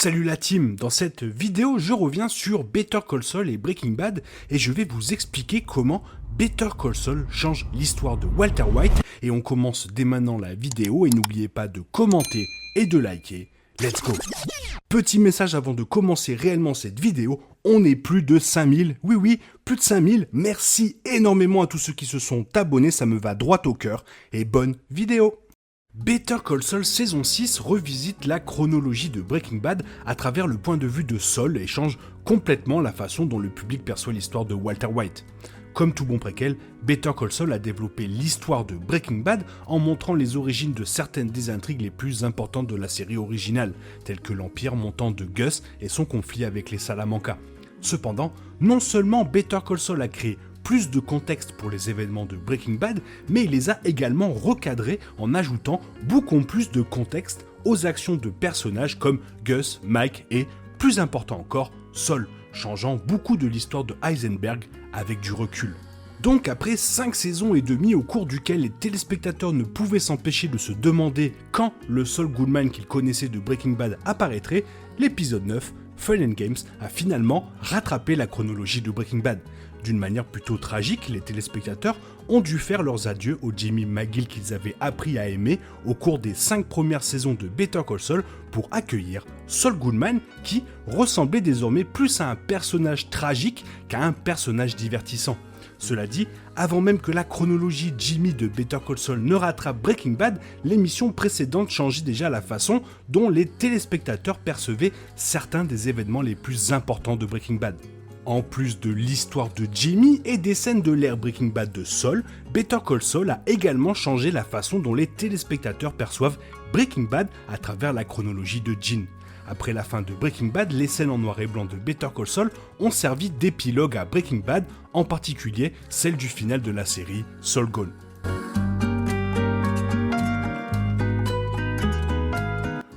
Salut la team, dans cette vidéo je reviens sur Better Call Saul et Breaking Bad et je vais vous expliquer comment Better Call Saul change l'histoire de Walter White et on commence dès maintenant la vidéo et n'oubliez pas de commenter et de liker, let's go. Petit message avant de commencer réellement cette vidéo, on est plus de 5000, oui, plus de 5000, merci énormément à tous ceux qui se sont abonnés, ça me va droit au cœur et bonne vidéo. Better Call Saul saison 6 revisite la chronologie de Breaking Bad à travers le point de vue de Saul et change complètement la façon dont le public perçoit l'histoire de Walter White. Comme tout bon préquel, Better Call Saul a développé l'histoire de Breaking Bad en montrant les origines de certaines des intrigues les plus importantes de la série originale, telles que l'empire montant de Gus et son conflit avec les Salamanca. Cependant, non seulement Better Call Saul a créé plus de contexte pour les événements de Breaking Bad, mais il les a également recadrés en ajoutant beaucoup plus de contexte aux actions de personnages comme Gus, Mike et, plus important encore, Saul, changeant beaucoup de l'histoire de Heisenberg avec du recul. Donc après 5 saisons et demie au cours duquel les téléspectateurs ne pouvaient s'empêcher de se demander quand le Saul Goodman qu'ils connaissaient de Breaking Bad apparaîtrait, l'épisode 9, Fun and Games, a finalement rattrapé la chronologie de Breaking Bad. D'une manière plutôt tragique, les téléspectateurs ont dû faire leurs adieux au Jimmy McGill qu'ils avaient appris à aimer au cours des 5 premières saisons de Better Call Saul pour accueillir Saul Goodman qui ressemblait désormais plus à un personnage tragique qu'à un personnage divertissant. Cela dit, avant même que la chronologie Jimmy de Better Call Saul ne rattrape Breaking Bad, l'émission précédente changeait déjà la façon dont les téléspectateurs percevaient certains des événements les plus importants de Breaking Bad. En plus de l'histoire de Jimmy et des scènes de l'ère Breaking Bad de Saul, Better Call Saul a également changé la façon dont les téléspectateurs perçoivent Breaking Bad à travers la chronologie de Gene. Après la fin de Breaking Bad, les scènes en noir et blanc de Better Call Saul ont servi d'épilogue à Breaking Bad, en particulier celle du final de la série Saul Gone.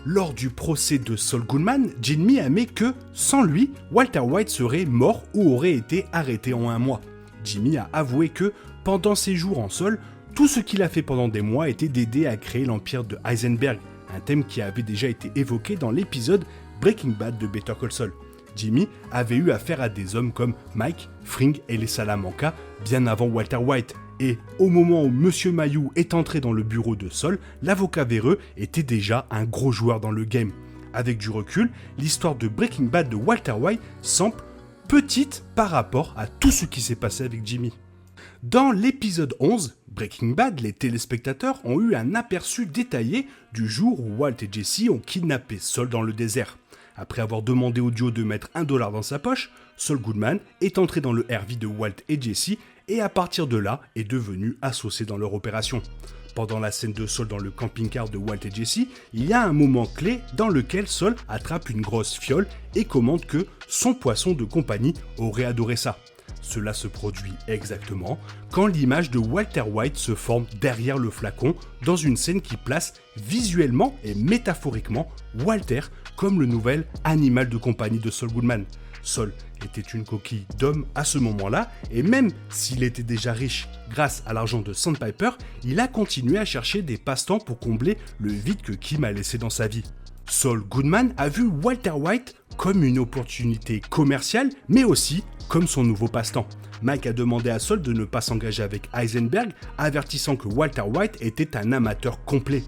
Lors du procès de Saul Goodman, Jimmy admet que, sans lui, Walter White serait mort ou aurait été arrêté en un mois. Jimmy a avoué que, pendant ses jours en Saul, tout ce qu'il a fait pendant des mois était d'aider à créer l'empire de Heisenberg, un thème qui avait déjà été évoqué dans l'épisode Breaking Bad de Better Call Saul. Jimmy avait eu affaire à des hommes comme Mike, Fring et les Salamanca bien avant Walter White. Et au moment où Monsieur Mayou est entré dans le bureau de Saul, l'avocat véreux était déjà un gros joueur dans le game. Avec du recul, l'histoire de Breaking Bad de Walter White semble petite par rapport à tout ce qui s'est passé avec Jimmy. Dans l'épisode 11, Breaking Bad, les téléspectateurs ont eu un aperçu détaillé du jour où Walt et Jesse ont kidnappé Saul dans le désert. Après avoir demandé au duo de mettre $1 dans sa poche, Saul Goodman est entré dans le RV de Walt et Jesse et à partir de là est devenu associé dans leur opération. Pendant la scène de Saul dans le camping-car de Walt et Jesse, il y a un moment clé dans lequel Saul attrape une grosse fiole et commande que son poisson de compagnie aurait adoré ça. Cela se produit exactement quand l'image de Walter White se forme derrière le flacon dans une scène qui place visuellement et métaphoriquement Walter comme le nouvel animal de compagnie de Saul Goodman. Saul était une coquille d'homme à ce moment-là et même s'il était déjà riche grâce à l'argent de Sandpiper, il a continué à chercher des passe-temps pour combler le vide que Kim a laissé dans sa vie. Saul Goodman a vu Walter White comme une opportunité commerciale, mais aussi comme son nouveau passe-temps. Mike a demandé à Saul de ne pas s'engager avec Heisenberg, avertissant que Walter White était un amateur complet.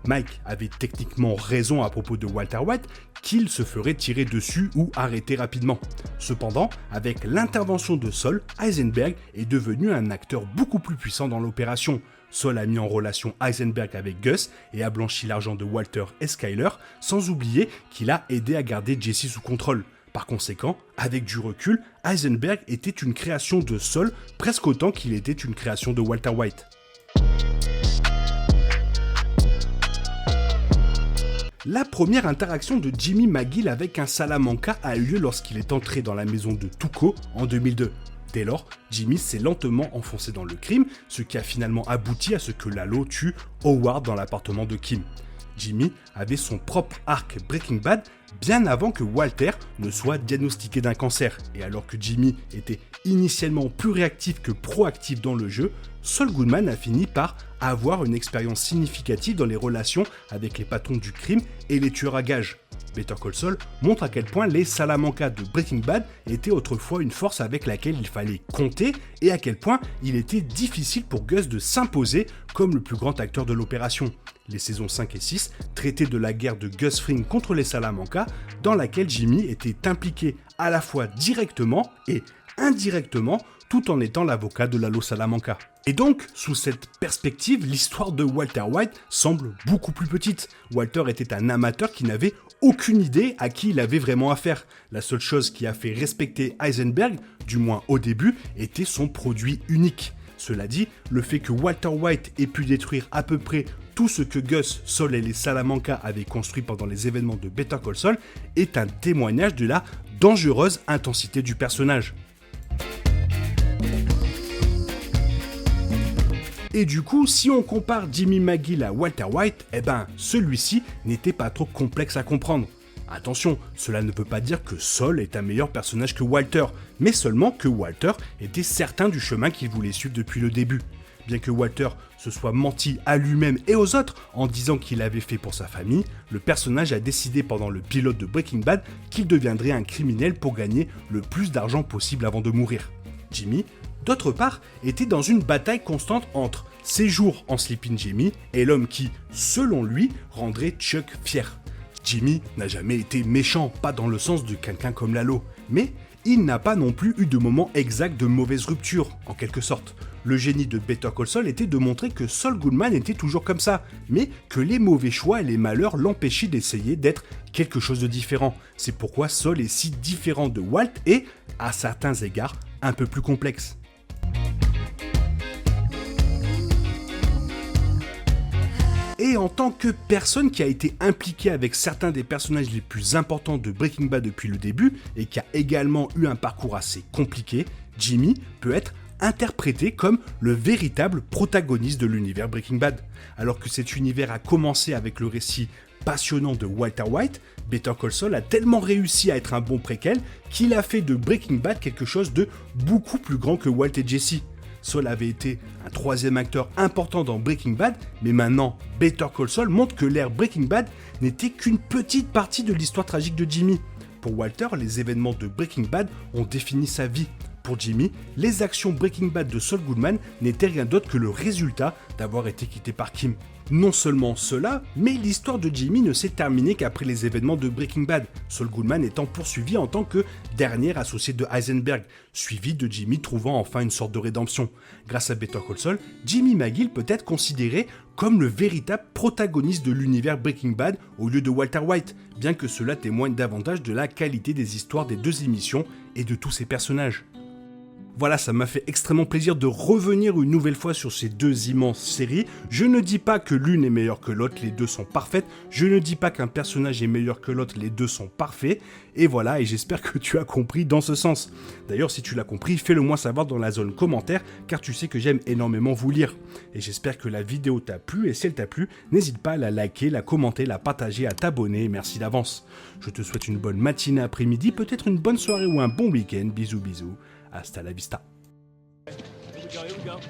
Mike avait techniquement raison à propos de Walter White, qu'il se ferait tirer dessus ou arrêter rapidement. Cependant, avec l'intervention de Saul, Heisenberg est devenu un acteur beaucoup plus puissant dans l'opération. Saul a mis en relation Heisenberg avec Gus et a blanchi l'argent de Walter et Skyler, sans oublier qu'il a aidé à garder Jesse sous contrôle. Par conséquent, avec du recul, Heisenberg était une création de Saul presque autant qu'il était une création de Walter White. La première interaction de Jimmy McGill avec un Salamanca a eu lieu lorsqu'il est entré dans la maison de Tuco en 2002. Dès lors, Jimmy s'est lentement enfoncé dans le crime, ce qui a finalement abouti à ce que Lalo tue Howard dans l'appartement de Kim. Jimmy avait son propre arc Breaking Bad bien avant que Walter ne soit diagnostiqué d'un cancer. Et alors que Jimmy était initialement plus réactif que proactif dans le jeu, Saul Goodman a fini par avoir une expérience significative dans les relations avec les patrons du crime et les tueurs à gages. Better Call Saul montre à quel point les Salamanca de Breaking Bad étaient autrefois une force avec laquelle il fallait compter et à quel point il était difficile pour Gus de s'imposer comme le plus grand acteur de l'opération. Les saisons 5 et 6 traitaient de la guerre de Gus Fring contre les Salamanca, dans laquelle Jimmy était impliqué à la fois directement et indirectement, tout en étant l'avocat de Lalo Salamanca. Et donc, sous cette perspective, l'histoire de Walter White semble beaucoup plus petite. Walter était un amateur qui n'avait aucune idée à qui il avait vraiment affaire. La seule chose qui a fait respecter Heisenberg, du moins au début, était son produit unique. Cela dit, le fait que Walter White ait pu détruire à peu près tout ce que Gus, Saul et les Salamanca avaient construit pendant les événements de Better Call Saul est un témoignage de la dangereuse intensité du personnage. Et du coup, si on compare Jimmy McGill à Walter White, celui-ci n'était pas trop complexe à comprendre. Attention, cela ne veut pas dire que Saul est un meilleur personnage que Walter, mais seulement que Walter était certain du chemin qu'il voulait suivre depuis le début. Bien que Walter se soit menti à lui-même et aux autres en disant qu'il l'avait fait pour sa famille, le personnage a décidé pendant le pilote de Breaking Bad qu'il deviendrait un criminel pour gagner le plus d'argent possible avant de mourir. Jimmy, d'autre part, était dans une bataille constante entre ses jours en Sleeping Jimmy et l'homme qui, selon lui, rendrait Chuck fier. Jimmy n'a jamais été méchant, pas dans le sens de quelqu'un comme Lalo, mais il n'a pas non plus eu de moment exact de mauvaise rupture, en quelque sorte. Le génie de Better Call Saul était de montrer que Saul Goodman était toujours comme ça, mais que les mauvais choix et les malheurs l'empêchaient d'essayer d'être quelque chose de différent. C'est pourquoi Saul est si différent de Walt et, à certains égards, un peu plus complexe. Et en tant que personne qui a été impliquée avec certains des personnages les plus importants de Breaking Bad depuis le début, et qui a également eu un parcours assez compliqué, Jimmy peut être interprété comme le véritable protagoniste de l'univers Breaking Bad. Alors que cet univers a commencé avec le récit passionnant de Walter White, Better Call Saul a tellement réussi à être un bon préquel qu'il a fait de Breaking Bad quelque chose de beaucoup plus grand que Walt et Jesse. Saul avait été un troisième acteur important dans Breaking Bad, mais maintenant, Better Call Saul montre que l'ère Breaking Bad n'était qu'une petite partie de l'histoire tragique de Jimmy. Pour Walter, les événements de Breaking Bad ont défini sa vie. Pour Jimmy, les actions Breaking Bad de Saul Goodman n'étaient rien d'autre que le résultat d'avoir été quitté par Kim. Non seulement cela, mais l'histoire de Jimmy ne s'est terminée qu'après les événements de Breaking Bad, Saul Goodman étant poursuivi en tant que dernier associé de Heisenberg, suivi de Jimmy trouvant enfin une sorte de rédemption. Grâce à Better Call Saul, Jimmy McGill peut être considéré comme le véritable protagoniste de l'univers Breaking Bad au lieu de Walter White, bien que cela témoigne davantage de la qualité des histoires des deux émissions et de tous ses personnages. Voilà, ça m'a fait extrêmement plaisir de revenir une nouvelle fois sur ces deux immenses séries. Je ne dis pas que l'une est meilleure que l'autre, les deux sont parfaites. Je ne dis pas qu'un personnage est meilleur que l'autre, les deux sont parfaits. Et voilà, et j'espère que tu as compris dans ce sens. D'ailleurs, si tu l'as compris, fais-le moi savoir dans la zone commentaire, car tu sais que j'aime énormément vous lire. Et j'espère que la vidéo t'a plu, et si elle t'a plu, n'hésite pas à la liker, la commenter, la partager, à t'abonner, merci d'avance. Je te souhaite une bonne matinée, après-midi, peut-être une bonne soirée ou un bon week-end. Bisous bisous. Hasta la vista. Here we go.